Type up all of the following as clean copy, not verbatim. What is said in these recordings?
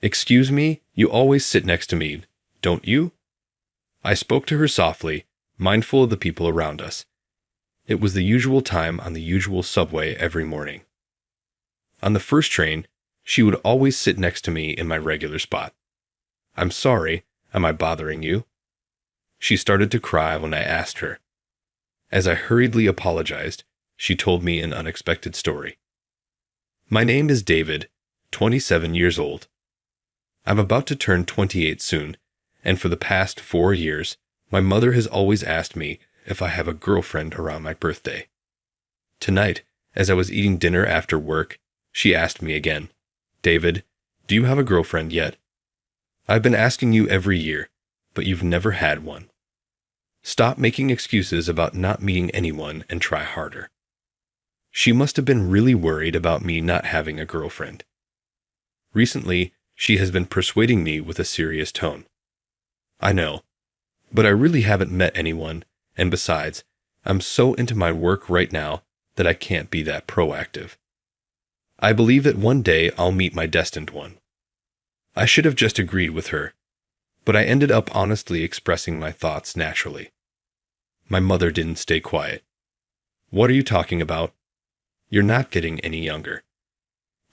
"Excuse me, you always sit next to me, don't you?" I spoke to her softly, mindful of the people around us. It was the usual time on the usual subway every morning. On the first train, she would always sit next to me in my regular spot. "I'm sorry, am I bothering you?" She started to cry when I asked her. As I hurriedly apologized, she told me an unexpected story. "My name is David, 27 years old. I'm about to turn 28 soon, and for the past 4 years, my mother has always asked me if I have a girlfriend around my birthday. Tonight, as I was eating dinner after work, she asked me again, 'David, do you have a girlfriend yet? I've been asking you every year, but you've never had one. Stop making excuses about not meeting anyone and try harder.' She must have been really worried about me not having a girlfriend. Recently, she has been persuading me with a serious tone. I know, but I really haven't met anyone, and besides, I'm so into my work right now that I can't be that proactive. I believe that one day I'll meet my destined one. I should have just agreed with her, but I ended up honestly expressing my thoughts naturally. My mother didn't stay quiet. 'What are you talking about? You're not getting any younger.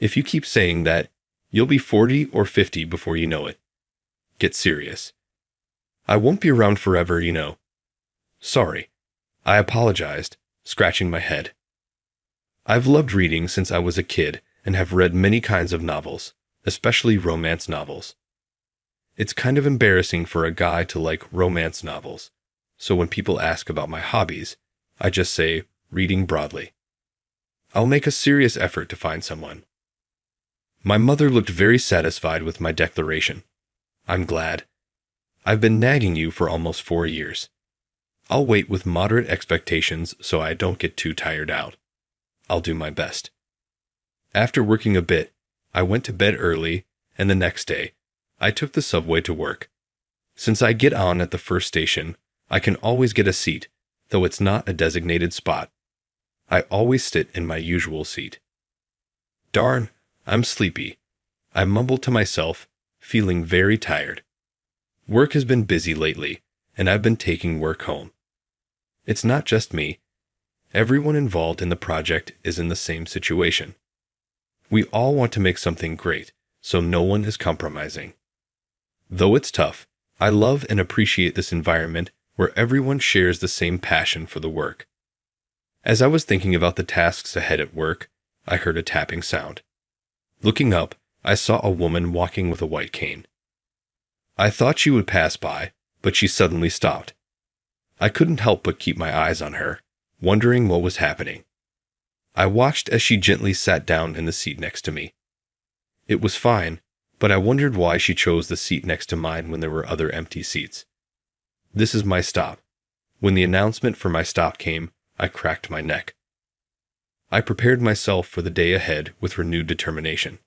If you keep saying that, you'll be 40 or 50 before you know it. Get serious. I won't be around forever, you know.' Sorry. I apologized, scratching my head. I've loved reading since I was a kid and have read many kinds of novels, especially romance novels. It's kind of embarrassing for a guy to like romance novels, so when people ask about my hobbies, I just say reading broadly. I'll make a serious effort to find someone." My mother looked very satisfied with my declaration. "I'm glad. I've been nagging you for almost 4 years. I'll wait with moderate expectations so I don't get too tired out. I'll do my best." After working a bit, I went to bed early, and the next day, I took the subway to work. Since I get on at the first station, I can always get a seat, though it's not a designated spot. I always sit in my usual seat. "Darn, I'm sleepy," I mumbled to myself, feeling very tired. Work has been busy lately, and I've been taking work home. It's not just me. Everyone involved in the project is in the same situation. We all want to make something great, so no one is compromising. Though it's tough, I love and appreciate this environment where everyone shares the same passion for the work. As I was thinking about the tasks ahead at work, I heard a tapping sound. Looking up, I saw a woman walking with a white cane. I thought she would pass by, but she suddenly stopped. I couldn't help but keep my eyes on her, wondering what was happening. I watched as she gently sat down in the seat next to me. It was fine, but I wondered why she chose the seat next to mine when there were other empty seats. "This is my stop." When the announcement for my stop came, I cracked my neck. I prepared myself for the day ahead with renewed determination.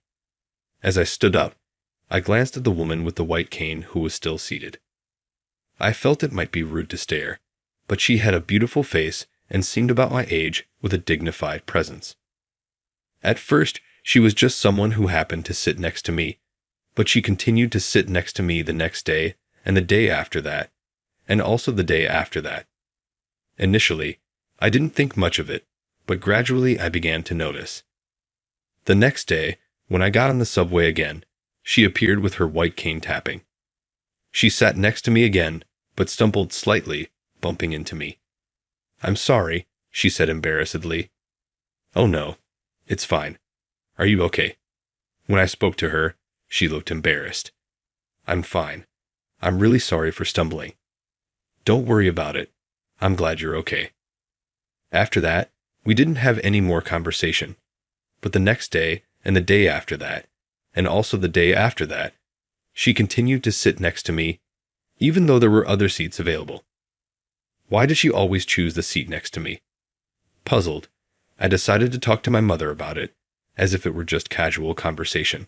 As I stood up, I glanced at the woman with the white cane who was still seated. I felt it might be rude to stare, but she had a beautiful face and seemed about my age with a dignified presence. At first, she was just someone who happened to sit next to me, but she continued to sit next to me the next day and the day after that, and also the day after that. Initially, I didn't think much of it, but gradually I began to notice. The next day, when I got on the subway again, she appeared with her white cane tapping. She sat next to me again, but stumbled slightly, bumping into me. "I'm sorry," she said embarrassedly. "Oh no, it's fine. Are you okay?" When I spoke to her, she looked embarrassed. "I'm fine. I'm really sorry for stumbling." "Don't worry about it. I'm glad you're okay." After that, we didn't have any more conversation. But the next day, and the day after that, and also the day after that, she continued to sit next to me, even though there were other seats available. Why did she always choose the seat next to me? Puzzled, I decided to talk to my mother about it, as if it were just casual conversation.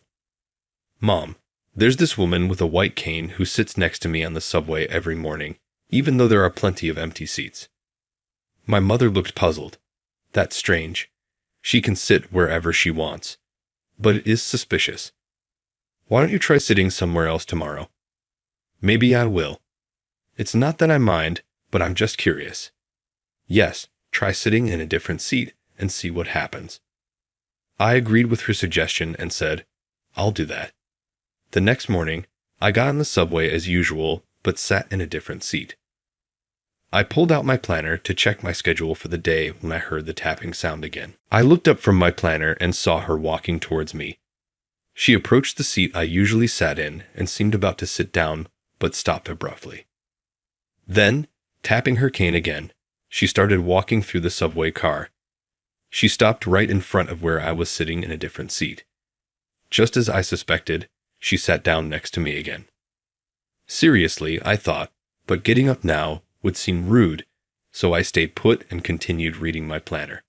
"Mom, there's this woman with a white cane who sits next to me on the subway every morning, even though there are plenty of empty seats." My mother looked puzzled. "That's strange. She can sit wherever she wants. But it is suspicious." Why don't you try sitting somewhere else tomorrow? Maybe I will. It's not that I mind, but I'm just curious. Yes, try sitting in a different seat and see what happens. I agreed with her suggestion and said, I'll do that. The next morning, I got on the subway as usual, but sat in a different seat. I pulled out my planner to check my schedule for the day when I heard the tapping sound again. I looked up from my planner and saw her walking towards me. She approached the seat I usually sat in and seemed about to sit down, but stopped abruptly. Then, tapping her cane again, she started walking through the subway car. She stopped right in front of where I was sitting in a different seat. Just as I suspected, she sat down next to me again. Seriously, I thought, but getting up now would seem rude, so I stayed put and continued reading my planner.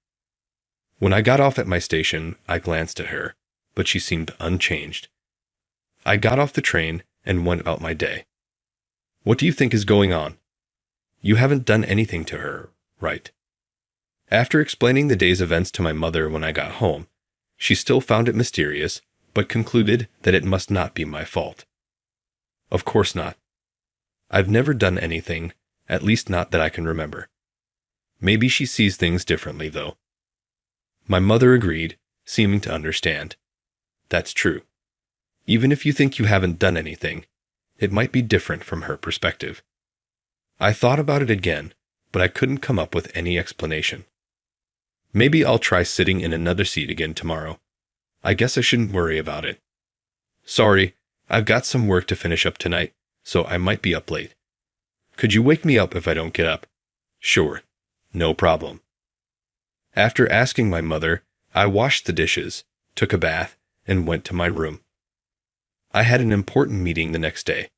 When I got off at my station, I glanced at her, but she seemed unchanged. I got off the train and went about my day. What do you think is going on? You haven't done anything to her, right? After explaining the day's events to my mother when I got home, she still found it mysterious, but concluded that it must not be my fault. Of course not. I've never done anything, at least not that I can remember. Maybe she sees things differently, though. My mother agreed, seeming to understand. That's true. Even if you think you haven't done anything, it might be different from her perspective. I thought about it again, but I couldn't come up with any explanation. Maybe I'll try sitting in another seat again tomorrow. I guess I shouldn't worry about it. Sorry, I've got some work to finish up tonight, so I might be up late. Could you wake me up if I don't get up? Sure, no problem. After asking my mother, I washed the dishes, took a bath, and went to my room. I had an important meeting the next day.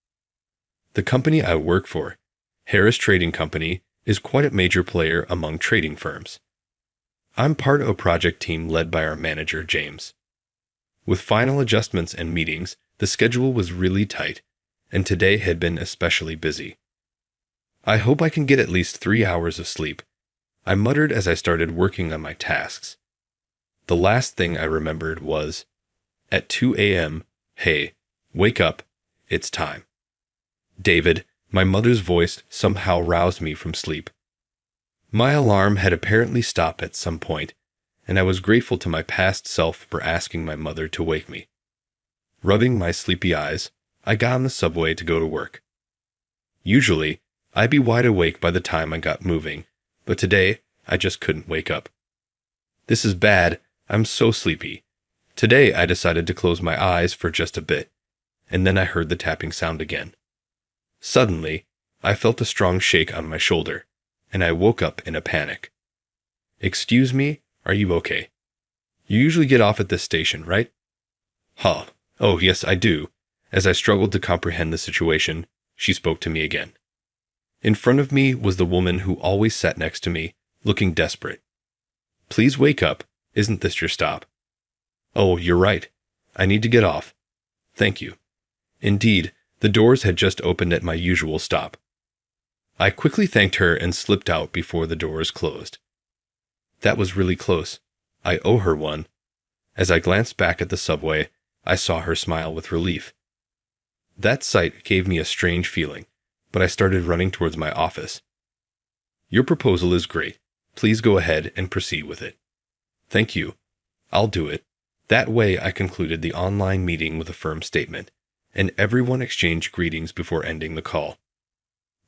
The company I work for, Harris Trading Company, is quite a major player among trading firms. I'm part of a project team led by our manager, James. With final adjustments and meetings, the schedule was really tight, and today had been especially busy. I hope I can get at least 3 hours of sleep, I muttered as I started working on my tasks. The last thing I remembered was, at 2 a.m., hey, wake up, it's time. David, my mother's voice somehow roused me from sleep. My alarm had apparently stopped at some point, and I was grateful to my past self for asking my mother to wake me. Rubbing my sleepy eyes, I got on the subway to go to work. Usually, I'd be wide awake by the time I got moving, but today, I just couldn't wake up. This is bad, I'm so sleepy. Today, I decided to close my eyes for just a bit, and then I heard the tapping sound again. Suddenly, I felt a strong shake on my shoulder, and I woke up in a panic. Excuse me, are you okay? You usually get off at this station, right? Huh, oh yes I do. As I struggled to comprehend the situation, she spoke to me again. In front of me was the woman who always sat next to me, looking desperate. Please wake up, isn't this your stop? Oh, you're right. I need to get off. Thank you. Indeed, the doors had just opened at my usual stop. I quickly thanked her and slipped out before the doors closed. That was really close. I owe her one. As I glanced back at the subway, I saw her smile with relief. That sight gave me a strange feeling, but I started running towards my office. Your proposal is great. Please go ahead and proceed with it. Thank you. I'll do it. That way I concluded the online meeting with a firm statement, and everyone exchanged greetings before ending the call.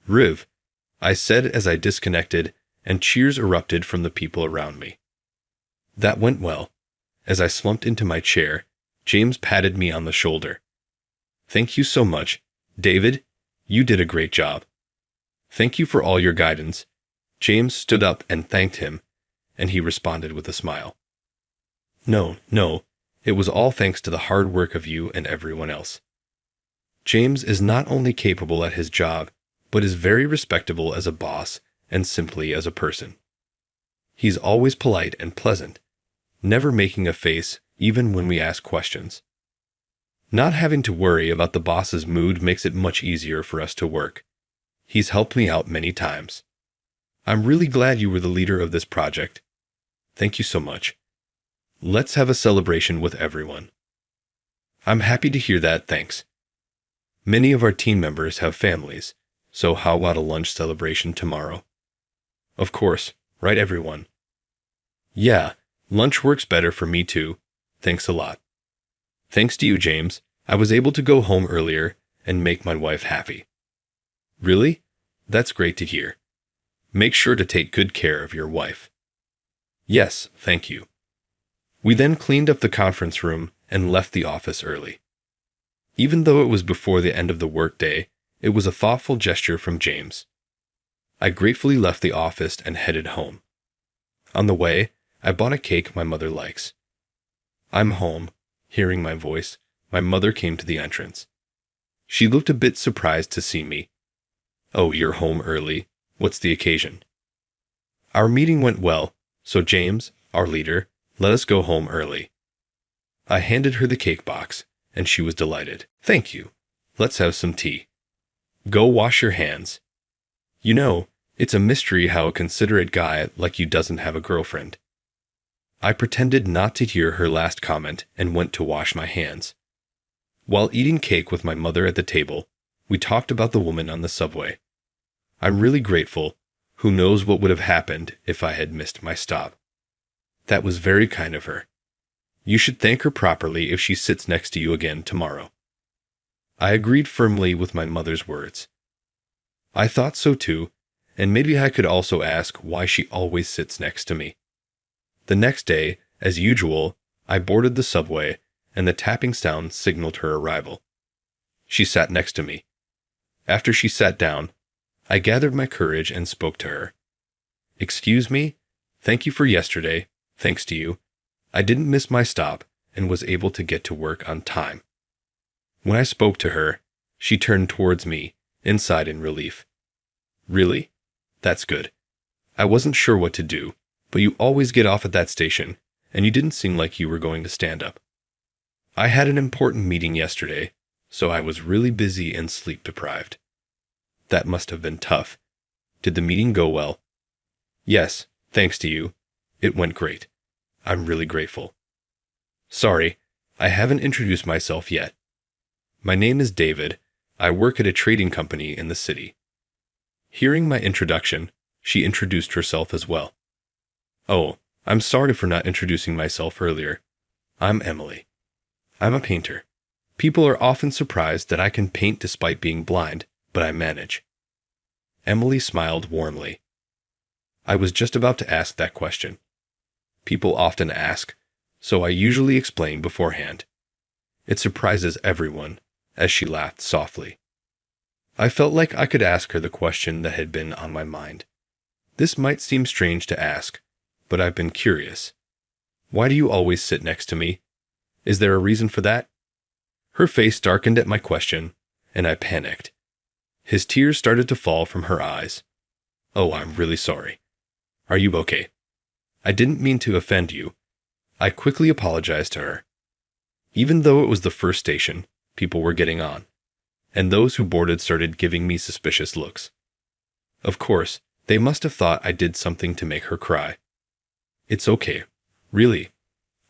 Riv, I said as I disconnected, and cheers erupted from the people around me. That went well. As I slumped into my chair, James patted me on the shoulder. Thank you so much, David. You did a great job. Thank you for all your guidance. James stood up and thanked him, and he responded with a smile. No, it was all thanks to the hard work of you and everyone else. James is not only capable at his job, but is very respectable as a boss and simply as a person. He's always polite and pleasant, never making a face even when we ask questions. Not having to worry about the boss's mood makes it much easier for us to work. He's helped me out many times. I'm really glad you were the leader of this project. Thank you so much. Let's have a celebration with everyone. I'm happy to hear that, thanks. Many of our team members have families, so how about a lunch celebration tomorrow? Of course, right everyone? Yeah, lunch works better for me too. Thanks a lot. Thanks to you, James, I was able to go home earlier and make my wife happy. Really? That's great to hear. Make sure to take good care of your wife. Yes, thank you. We then cleaned up the conference room and left the office early. Even though it was before the end of the workday, it was a thoughtful gesture from James. I gratefully left the office and headed home. On the way, I bought a cake my mother likes. I'm home. Hearing my voice, my mother came to the entrance. She looked a bit surprised to see me. Oh, you're home early. What's the occasion? Our meeting went well, so James, our leader, let us go home early. I handed her the cake box, and she was delighted. Thank you. Let's have some tea. Go wash your hands. You know, it's a mystery how a considerate guy like you doesn't have a girlfriend. I pretended not to hear her last comment and went to wash my hands. While eating cake with my mother at the table, we talked about the woman on the subway. I'm really grateful. Who knows what would have happened if I had missed my stop. That was very kind of her. You should thank her properly if she sits next to you again tomorrow. I agreed firmly with my mother's words. I thought so too, and maybe I could also ask why she always sits next to me. The next day, as usual, I boarded the subway, and the tapping sound signaled her arrival. She sat next to me. After she sat down, I gathered my courage and spoke to her. Excuse me? Thank you for yesterday. Thanks to you, I didn't miss my stop and was able to get to work on time. When I spoke to her, she turned towards me, inside in relief. Really? That's good. I wasn't sure what to do, but you always get off at that station, and you didn't seem like you were going to stand up. I had an important meeting yesterday, so I was really busy and sleep-deprived. That must have been tough. Did the meeting go well? Yes, thanks to you. It went great. I'm really grateful. Sorry, I haven't introduced myself yet. My name is David. I work at a trading company in the city. Hearing my introduction, she introduced herself as well. Oh, I'm sorry for not introducing myself earlier. I'm Emily. I'm a painter. People are often surprised that I can paint despite being blind, but I manage. Emily smiled warmly. I was just about to ask that question. People often ask, so I usually explain beforehand. It surprises everyone, as she laughed softly. I felt like I could ask her the question that had been on my mind. This might seem strange to ask, but I've been curious. Why do you always sit next to me? Is there a reason for that? Her face darkened at my question, and I panicked. His tears started to fall from her eyes. Oh, I'm really sorry. Are you okay? I didn't mean to offend you. I quickly apologized to her. Even though it was the first station, people were getting on, and those who boarded started giving me suspicious looks. Of course, they must have thought I did something to make her cry. It's okay. Really.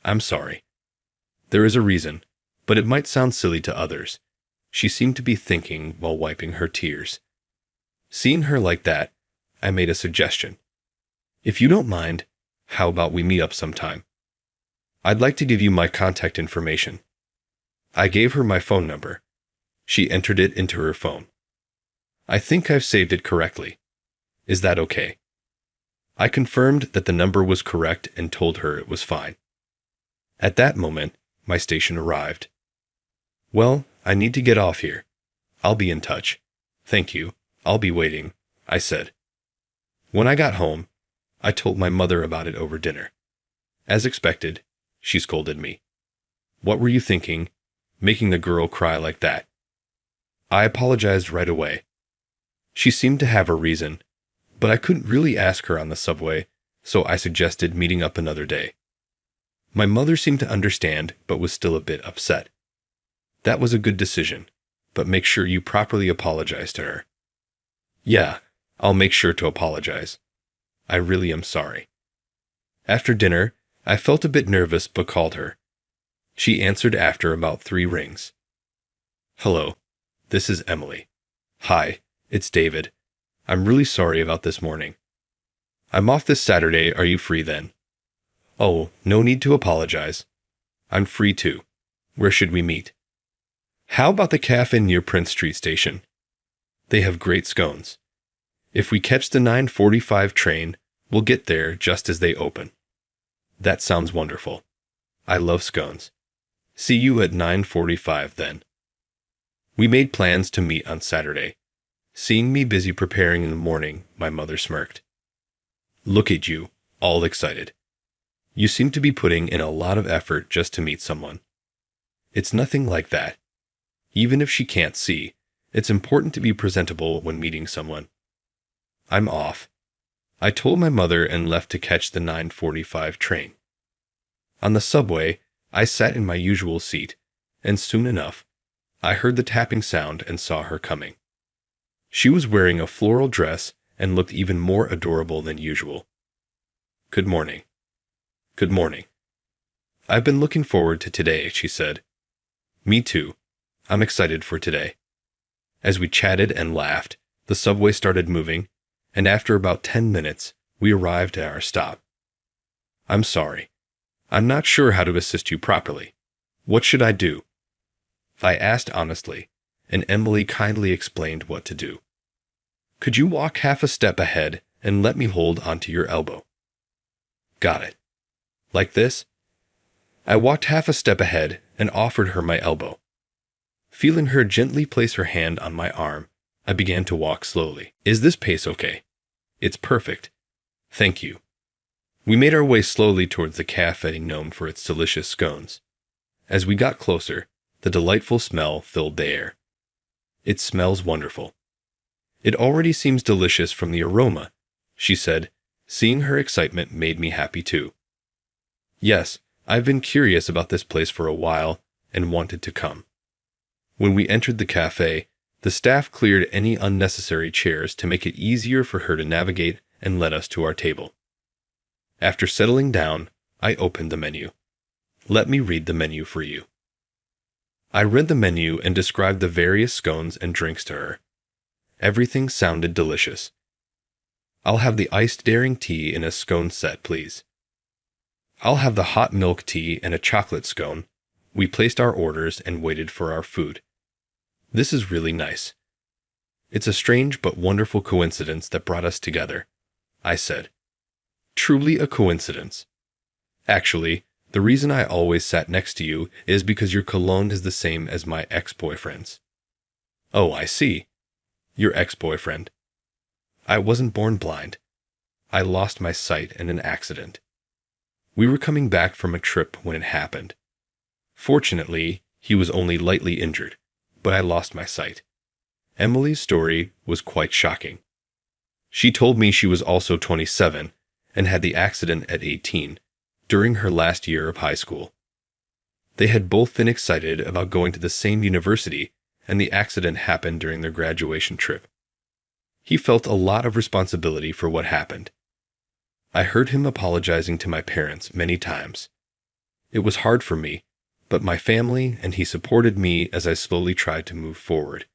I'm sorry. There is a reason, but it might sound silly to others. She seemed to be thinking while wiping her tears. Seeing her like that, I made a suggestion. If you don't mind, how about we meet up sometime? I'd like to give you my contact information. I gave her my phone number. She entered it into her phone. I think I've saved it correctly. Is that okay? I confirmed that the number was correct and told her it was fine. At that moment, my station arrived. Well, I need to get off here. I'll be in touch. Thank you. I'll be waiting, I said. When I got home, I told my mother about it over dinner. As expected, she scolded me. What were you thinking, making the girl cry like that? I apologized right away. She seemed to have a reason, but I couldn't really ask her on the subway, so I suggested meeting up another day. My mother seemed to understand, but was still a bit upset. That was a good decision, but make sure you properly apologize to her. Yeah, I'll make sure to apologize. I really am sorry. After dinner, I felt a bit nervous but called her. She answered after about 3 rings. Hello, this is Emily. Hi, it's David. I'm really sorry about this morning. I'm off this Saturday. Are you free then? Oh, no need to apologize. I'm free too. Where should we meet? How about the cafe near Prince Street Station? They have great scones. If we catch the 9:45 train, we'll get there just as they open. That sounds wonderful. I love scones. See you at 9:45 then. We made plans to meet on Saturday. Seeing me busy preparing in the morning, my mother smirked. Look at you, all excited. You seem to be putting in a lot of effort just to meet someone. It's nothing like that. Even if she can't see, it's important to be presentable when meeting someone. I'm off. I told my mother and left to catch the 9:45 train. On the subway, I sat in my usual seat, and soon enough, I heard the tapping sound and saw her coming. She was wearing a floral dress and looked even more adorable than usual. Good morning. Good morning. I've been looking forward to today, she said. Me too. I'm excited for today. As we chatted and laughed, the subway started moving, and after about 10 minutes, we arrived at our stop. I'm sorry. I'm not sure how to assist you properly. What should I do? I asked honestly, and Emily kindly explained what to do. Could you walk half a step ahead and let me hold onto your elbow? Got it. Like this? I walked half a step ahead and offered her my elbow. Feeling her gently place her hand on my arm, I began to walk slowly. Is this pace okay? It's perfect. Thank you. We made our way slowly towards the cafe known for its delicious scones. As we got closer, the delightful smell filled the air. It smells wonderful. It already seems delicious from the aroma, she said. Seeing her excitement made me happy too. Yes, I've been curious about this place for a while and wanted to come. When we entered the cafe, the staff cleared any unnecessary chairs to make it easier for her to navigate and led us to our table. After settling down, I opened the menu. Let me read the menu for you. I read the menu and described the various scones and drinks to her. Everything sounded delicious. I'll have the iced daring tea in a scone set, please. I'll have the hot milk tea and a chocolate scone. We placed our orders and waited for our food. This is really nice. It's a strange but wonderful coincidence that brought us together, I said. Truly a coincidence. Actually, the reason I always sat next to you is because your cologne is the same as my ex-boyfriend's. Oh, I see. Your ex-boyfriend. I wasn't born blind. I lost my sight in an accident. We were coming back from a trip when it happened. Fortunately, he was only lightly injured, but I lost my sight. Emily's story was quite shocking. She told me she was also 27 and had the accident at 18, during her last year of high school. They had both been excited about going to the same university, and the accident happened during their graduation trip. He felt a lot of responsibility for what happened. I heard him apologizing to my parents many times. It was hard for me, but my family and he supported me as I slowly tried to move forward.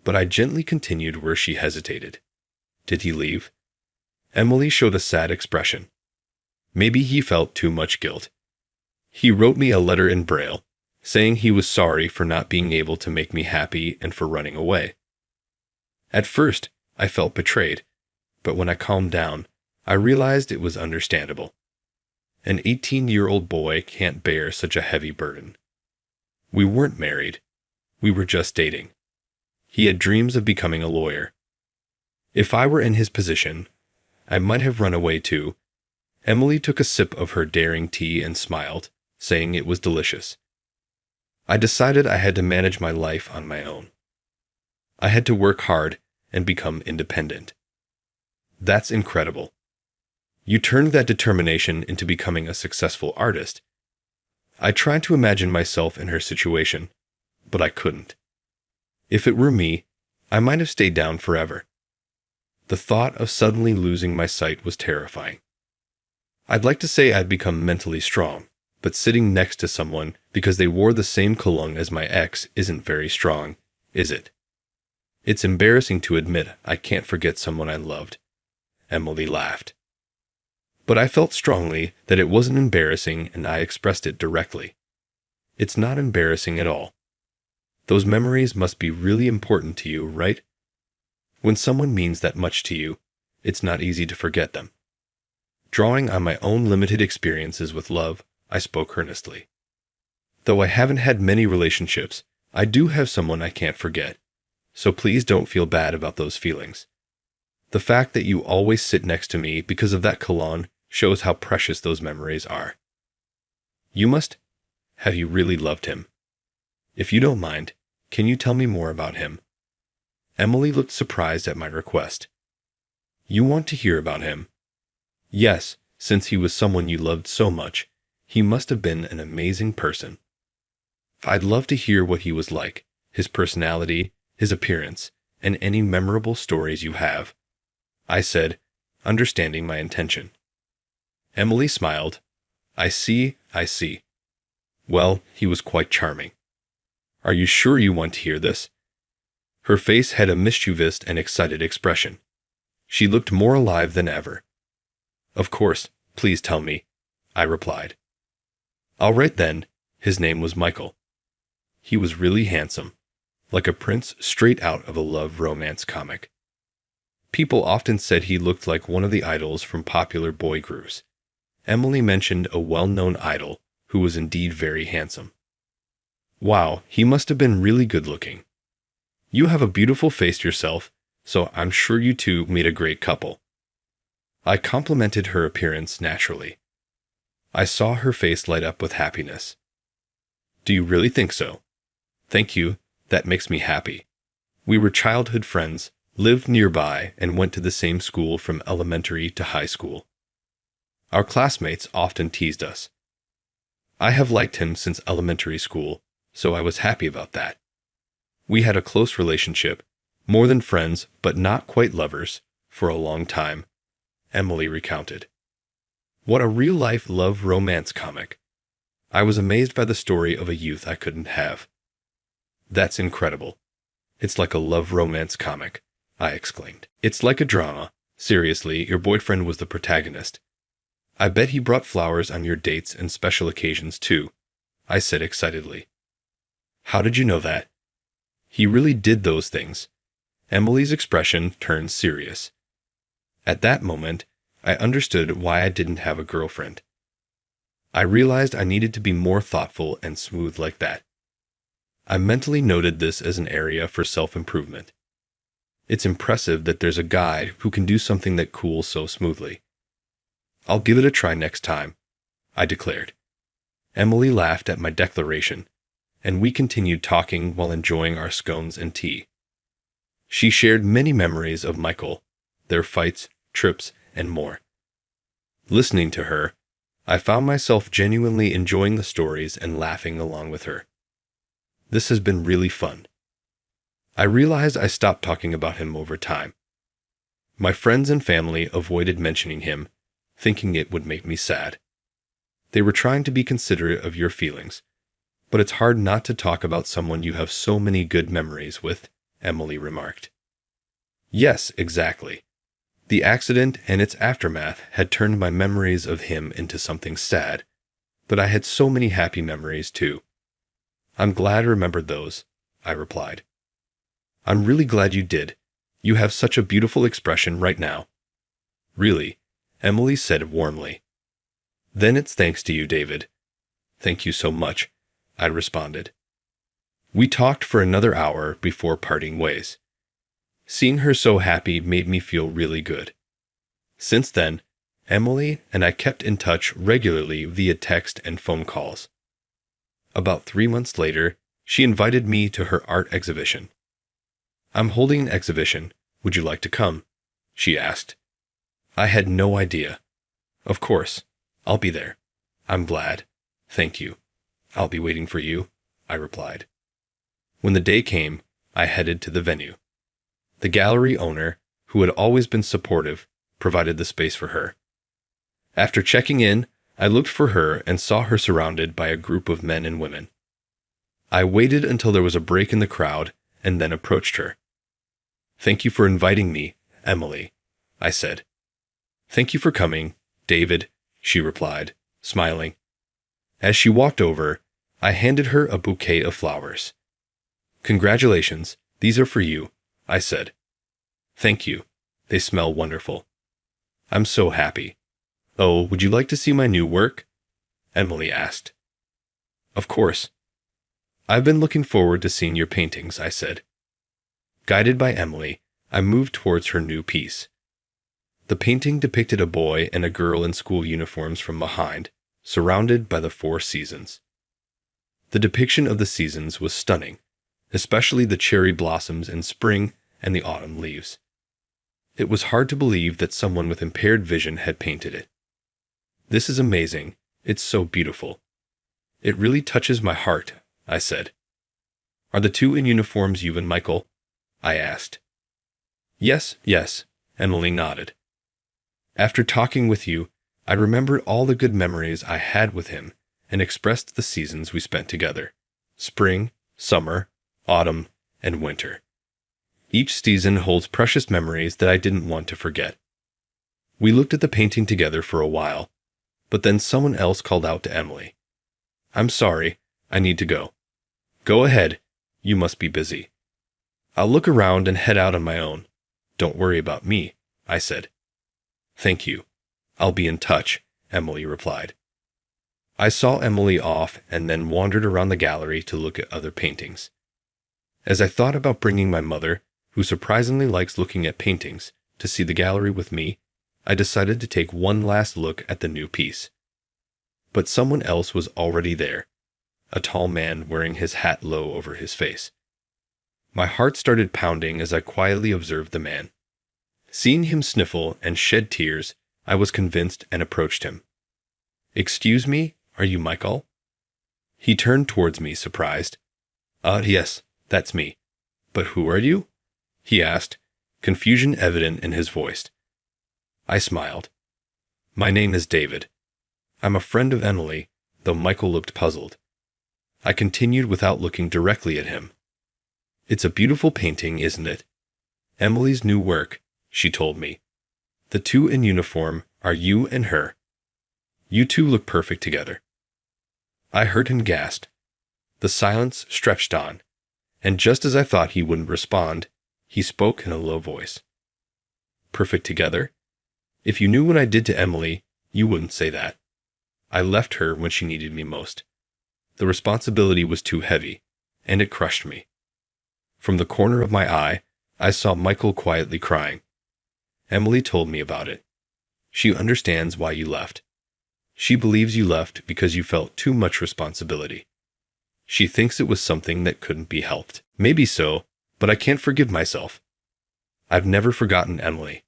But I gently continued where she hesitated. Did he leave? Emily showed a sad expression. Maybe he felt too much guilt. He wrote me a letter in Braille, saying he was sorry for not being able to make me happy and for running away. At first, I felt betrayed, but when I calmed down, I realized it was understandable. An 18-year-old boy can't bear such a heavy burden. We weren't married. We were just dating. He had dreams of becoming a lawyer. If I were in his position, I might have run away too. Emily took a sip of her daring tea and smiled, saying it was delicious. I decided I had to manage my life on my own. I had to work hard and become independent. That's incredible. You turned that determination into becoming a successful artist. I tried to imagine myself in her situation, but I couldn't. If it were me, I might have stayed down forever. The thought of suddenly losing my sight was terrifying. I'd like to say I'd become mentally strong, but sitting next to someone because they wore the same cologne as my ex isn't very strong, is it? It's embarrassing to admit I can't forget someone I loved. Emily laughed. But I felt strongly that it wasn't embarrassing, and I expressed it directly. It's not embarrassing at all. Those memories must be really important to you, right? When someone means that much to you, it's not easy to forget them. Drawing on my own limited experiences with love, I spoke earnestly. Though I haven't had many relationships, I do have someone I can't forget, so please don't feel bad about those feelings. The fact that you always sit next to me because of that cologne shows how precious those memories are. You must have you really loved him? If you don't mind, can you tell me more about him? Emily looked surprised at my request. You want to hear about him? Yes, since he was someone you loved so much, he must have been an amazing person. I'd love to hear what he was like, his personality, his appearance, and any memorable stories you have, I said, understanding my intention. Emily smiled. I see. Well, he was quite charming. Are you sure you want to hear this? Her face had a mischievous and excited expression. She looked more alive than ever. Of course, please tell me, I replied. All right then, his name was Michael. He was really handsome, like a prince straight out of a love romance comic. People often said he looked like one of the idols from popular boy groups. Emily mentioned a well-known idol who was indeed very handsome. Wow, he must have been really good-looking. You have a beautiful face yourself, so I'm sure you two made a great couple. I complimented her appearance naturally. I saw her face light up with happiness. Do you really think so? Thank you, that makes me happy. We were childhood friends, lived nearby, and went to the same school from elementary to high school. Our classmates often teased us. I have liked him since elementary school, so I was happy about that. We had a close relationship, more than friends but not quite lovers, for a long time, Emily recounted. What a real-life love romance comic. I was amazed by the story of a youth I couldn't have. That's incredible. It's like a love romance comic, I exclaimed. It's like a drama. Seriously, your boyfriend was the protagonist. I bet he brought flowers on your dates and special occasions too, I said excitedly. How did you know that? He really did those things. Emily's expression turned serious. At that moment, I understood why I didn't have a girlfriend. I realized I needed to be more thoughtful and smooth like that. I mentally noted this as an area for self-improvement. It's impressive that there's a guy who can do something that cool so smoothly. I'll give it a try next time, I declared. Emily laughed at my declaration, and we continued talking while enjoying our scones and tea. She shared many memories of Michael, their fights, trips, and more. Listening to her, I found myself genuinely enjoying the stories and laughing along with her. This has been really fun. I realized I stopped talking about him over time. My friends and family avoided mentioning him, thinking it would make me sad. They were trying to be considerate of your feelings, but it's hard not to talk about someone you have so many good memories with, Emily remarked. Yes, exactly. The accident and its aftermath had turned my memories of him into something sad, but I had so many happy memories too. I'm glad I remembered those, I replied. I'm really glad you did. You have such a beautiful expression right now. Really, Emily said warmly. Then it's thanks to you, David. Thank you so much, I responded. We talked for another hour before parting ways. Seeing her so happy made me feel really good. Since then, Emily and I kept in touch regularly via text and phone calls. About 3 months later, she invited me to her art exhibition. I'm holding an exhibition. Would you like to come? She asked. I had no idea. Of course. I'll be there. I'm glad. Thank you. I'll be waiting for you, I replied. When the day came, I headed to the venue. The gallery owner, who had always been supportive, provided the space for her. After checking in, I looked for her and saw her surrounded by a group of men and women. I waited until there was a break in the crowd and then approached her. "Thank you for inviting me, Emily," I said. "Thank you for coming, David," she replied, smiling. As she walked over, I handed her a bouquet of flowers. "Congratulations, these are for you," I said. "Thank you. They smell wonderful." "I'm so happy." "Oh, would you like to see my new work?" Emily asked. "Of course." "I've been looking forward to seeing your paintings," I said. Guided by Emily, I moved towards her new piece. The painting depicted a boy and a girl in school uniforms from behind, surrounded by the 4 seasons. The depiction of the seasons was stunning, especially the cherry blossoms in spring and the autumn leaves. It was hard to believe that someone with impaired vision had painted it. "This is amazing. It's so beautiful. It really touches my heart," I said. "Are the 2 in uniforms you and Michael?" I asked. Yes, Emily nodded. "After talking with you, I remembered all the good memories I had with him and expressed the seasons we spent together: spring, summer, autumn, and winter. Each season holds precious memories that I didn't want to forget." We looked at the painting together for a while, but then someone else called out to Emily, "I'm sorry, I need to go." "Go ahead, you must be busy." "I'll look around and head out on my own. Don't worry about me," I said. "Thank you. I'll be in touch," Emily replied. I saw Emily off and then wandered around the gallery to look at other paintings. As I thought about bringing my mother, who surprisingly likes looking at paintings, to see the gallery with me, I decided to take one last look at the new piece. But someone else was already there, a tall man wearing his hat low over his face. My heart started pounding as I quietly observed the man. Seeing him sniffle and shed tears, I was convinced and approached him. "Excuse me, are you Michael?" He turned towards me, surprised. Yes, that's me. But who are you?" he asked, confusion evident in his voice. I smiled. "My name is David. I'm a friend of Emily," though Michael looked puzzled. I continued without looking directly at him. "It's a beautiful painting, isn't it? Emily's new work," she told me. "The 2 in uniform are you and her. You 2 look perfect together." I heard him gasp. The silence stretched on, and just as I thought he wouldn't respond, he spoke in a low voice. "Perfect together? If you knew what I did to Emily, you wouldn't say that. I left her when she needed me most. The responsibility was too heavy, and it crushed me." From the corner of my eye, I saw Michael quietly crying. "Emily told me about it. She understands why you left. She believes you left because you felt too much responsibility. She thinks it was something that couldn't be helped." "Maybe so, but I can't forgive myself. I've never forgotten Emily.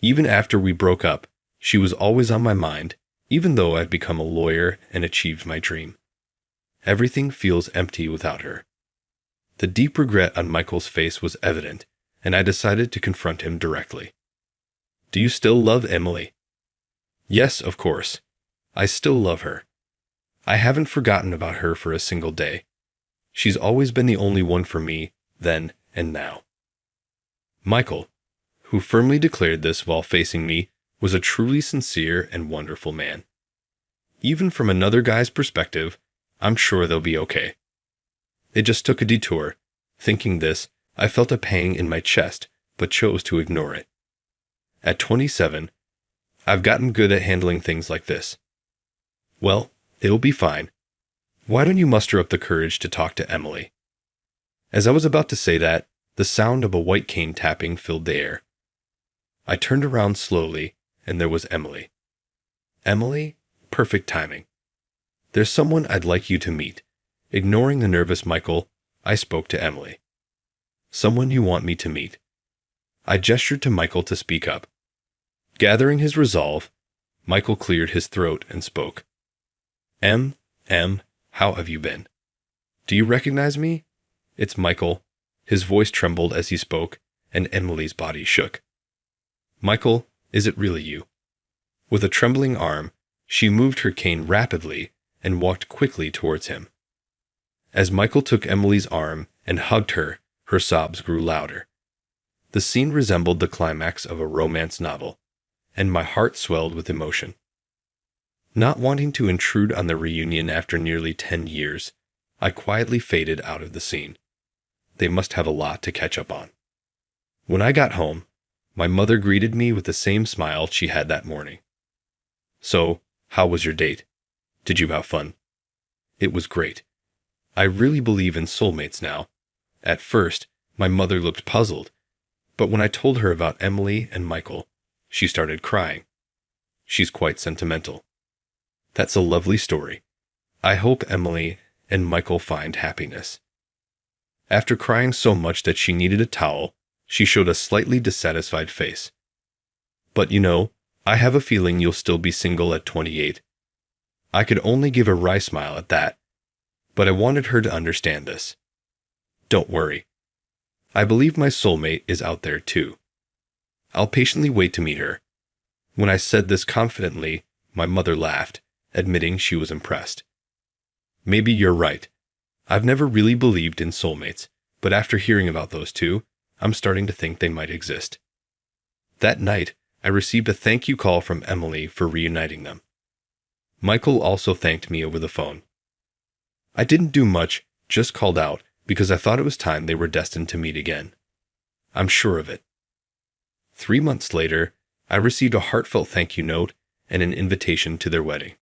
Even after we broke up, she was always on my mind, even though I'd become a lawyer and achieved my dream. Everything feels empty without her." The deep regret on Michael's face was evident, and I decided to confront him directly. "Do you still love Emily?" "Yes, of course. I still love her. I haven't forgotten about her for a single day. She's always been the only one for me, then and now." Michael, who firmly declared this while facing me, was a truly sincere and wonderful man. Even from another guy's perspective, I'm sure they'll be okay. It just took a detour. Thinking this, I felt a pang in my chest, but chose to ignore it. At 27, I've gotten good at handling things like this. "Well, it'll be fine. Why don't you muster up the courage to talk to Emily?" As I was about to say that, the sound of a white cane tapping filled the air. I turned around slowly, and there was Emily. "Emily, perfect timing. There's someone I'd like you to meet." Ignoring the nervous Michael, I spoke to Emily. "Someone you want me to meet." I gestured to Michael to speak up. Gathering his resolve, Michael cleared his throat and spoke. Em, how have you been? Do you recognize me?" "It's Michael." His voice trembled as he spoke, and Emily's body shook. "Michael, is it really you?" With a trembling arm, She moved her cane rapidly and walked quickly towards him. As Michael took Emily's arm and hugged her, her sobs grew louder. The scene resembled the climax of a romance novel, and my heart swelled with emotion. Not wanting to intrude on the reunion after nearly 10 years, I quietly faded out of the scene. They must have a lot to catch up on. When I got home, my mother greeted me with the same smile she had that morning. "So, how was your date? Did you have fun?" "It was great. I really believe in soulmates now." At first, my mother looked puzzled, but when I told her about Emily and Michael, she started crying. She's quite sentimental. "That's a lovely story. I hope Emily and Michael find happiness." After crying so much that she needed a towel, she showed a slightly dissatisfied face. "But you know, I have a feeling you'll still be single at 28. I could only give a wry smile at that, but I wanted her to understand this. "Don't worry. I believe my soulmate is out there too. I'll patiently wait to meet her." When I said this confidently, my mother laughed, admitting she was impressed. "Maybe you're right. I've never really believed in soulmates, but after hearing about those two, I'm starting to think they might exist." That night, I received a thank you call from Emily for reuniting them. Michael also thanked me over the phone. I didn't do much, just called out, because I thought it was time they were destined to meet again. I'm sure of it. 3 months later, I received a heartfelt thank you note and an invitation to their wedding.